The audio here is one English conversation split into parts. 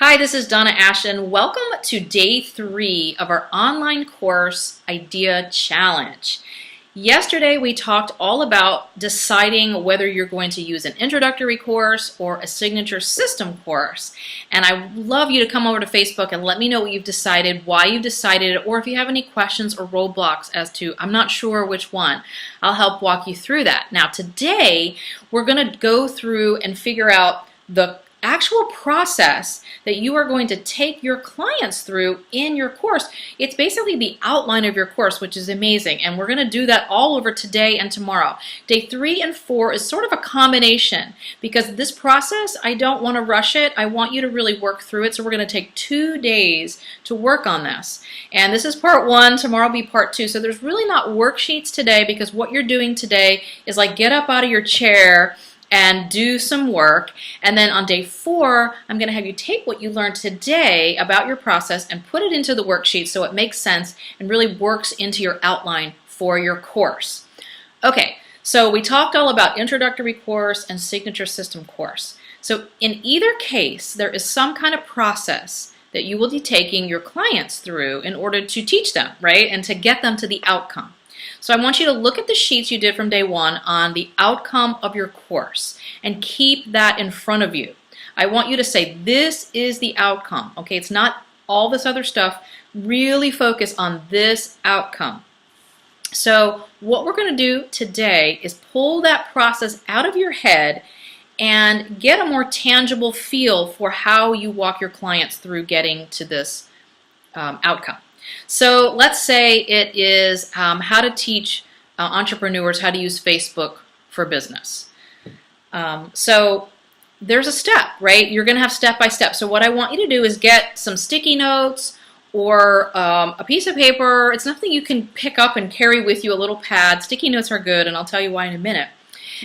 Hi, this is Donna Ashton. Welcome to day 3 of our online course Idea Challenge. Yesterday we talked all about deciding whether you're going to use an introductory course or a signature system course. And I would love you to come over to Facebook and let me know what you've decided, why you've decided, or if you have any questions or roadblocks as to, I'm not sure which one. I'll help walk you through that. Now today we're going to go through and figure out the actual process that you are going to take your clients through in your course. It's basically the outline of your course, which is amazing, and we're going to do that all over today and tomorrow. Day 3 and 4 is sort of a combination because this process, I don't want to rush it. I want you to really work through it, so we're going to take 2 days to work on this. And this is part 1, tomorrow will be part 2. So there's really not worksheets today because what you're doing today is like get up out of your chair and do some work, and then on day 4 I'm going to have you take what you learned today about your process and put it into the worksheet so it makes sense and really works into your outline for your course. Okay, so we talked all about introductory course and signature system course. So in either case there is some kind of process that you will be taking your clients through in order to teach them, right, and to get them to the outcome. So I want you to look at the sheets you did from day 1 on the outcome of your course and keep that in front of you. I want you to say, this is the outcome. Okay, it's not all this other stuff. Really focus on this outcome. So what we're going to do today is pull that process out of your head and get a more tangible feel for how you walk your clients through getting to this outcome. So let's say it is how to teach entrepreneurs how to use Facebook for business. So there's a step, right? You're going to have step by step. So what I want you to do is get some sticky notes or a piece of paper. It's nothing you can pick up and carry with you, a little pad. Sticky notes are good, and I'll tell you why in a minute.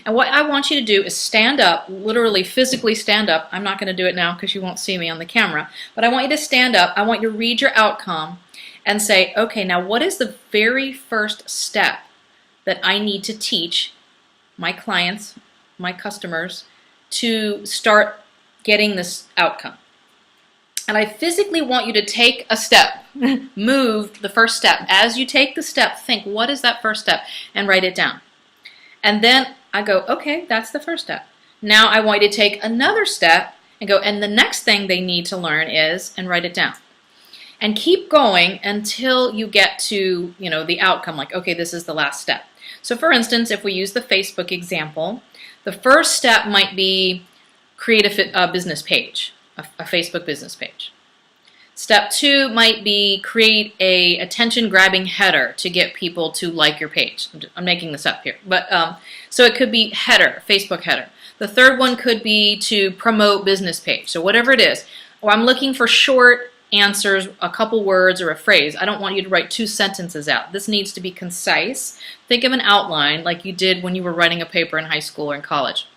And what I want you to do is stand up, literally physically stand up. I'm not going to do it now because you won't see me on the camera, but I want you to stand up. I want you to read your outcome and say, okay, now what is the very first step that I need to teach my clients, my customers, to start getting this outcome? And I physically want you to take a step, move the first step. As you take the step, think, what is that first step? And write it down. And then I go, okay, that's the first step. Now I want you to take another step and go, and the next thing they need to learn is, and write it down. And keep going until you get to, the outcome, like, okay, this is the last step. So for instance, if we use the Facebook example, the first step might be create a business page, a Facebook business page. Step 2 might be create a attention-grabbing header to get people to like your page. I'm making this up here. But so it could be header, Facebook header. The third one could be to promote business page. So whatever it is. Or I'm looking for short answers, a couple words or a phrase. I don't want you to write 2 sentences out. This needs to be concise. Think of an outline like you did when you were writing a paper in high school or in college.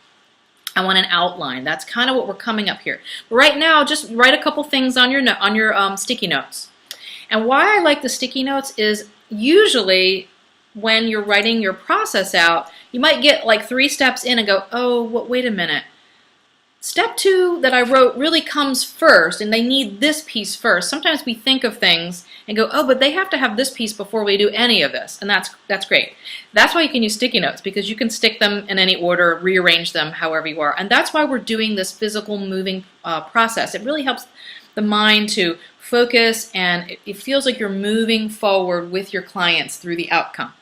I want an outline. That's kind of what we're coming up here. But right now, just write a couple things on your sticky notes. And why I like the sticky notes is usually when you're writing your process out, you might get like 3 steps in and go, oh, wait a minute. Step 2 that I wrote really comes first, and they need this piece first. Sometimes we think of things and go, oh, but they have to have this piece before we do any of this, and that's great. That's why you can use sticky notes, because you can stick them in any order, rearrange them however you are, and that's why we're doing this physical moving process. It really helps the mind to focus, and it feels like you're moving forward with your clients through the outcome.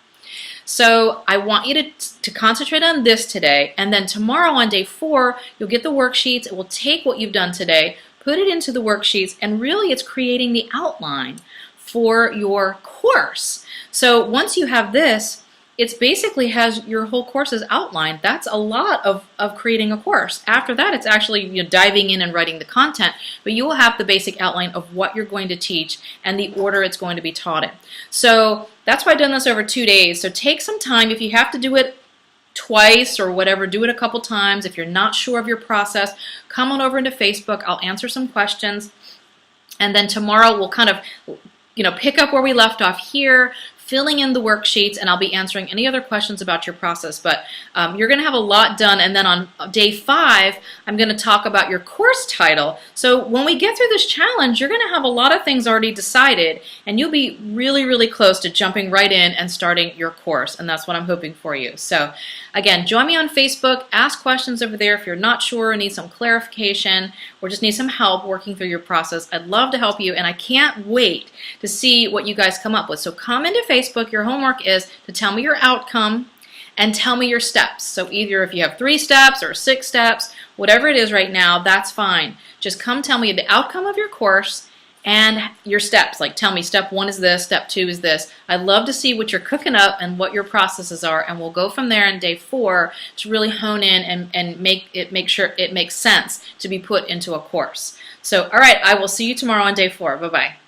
So I want you to concentrate on this today, and then tomorrow on day 4, you'll get the worksheets. It will take what you've done today, put it into the worksheets, and really it's creating the outline for your course. So once you have this, it basically has your whole course's outline. That's a lot of creating a course. After that, it's actually diving in and writing the content, but you will have the basic outline of what you're going to teach and the order it's going to be taught in. So that's why I've done this over 2 days. So take some time. If you have to do it twice or whatever, do it a couple times. If you're not sure of your process, come on over into Facebook. I'll answer some questions. And then tomorrow we'll kind of pick up where we left off here, filling in the worksheets, and I'll be answering any other questions about your process. But you're going to have a lot done, and then on day 5, I'm going to talk about your course title. So when we get through this challenge, you're going to have a lot of things already decided, and you'll be really, really close to jumping right in and starting your course, and that's what I'm hoping for you. So again, join me on Facebook, ask questions over there if you're not sure or need some clarification or just need some help working through your process. I'd love to help you, and I can't wait to see what you guys come up with. So come into Facebook. Your homework is to tell me your outcome and tell me your steps. So either if you have 3 steps or 6 steps, whatever it is right now, that's fine. Just come tell me the outcome of your course and your steps. Like, tell me step 1 is this, step 2 is this. I'd love to see what you're cooking up and what your processes are, and we'll go from there in day 4 to really hone in and make sure it makes sense to be put into a course. So, all right, I will see you tomorrow on day 4. Bye-bye.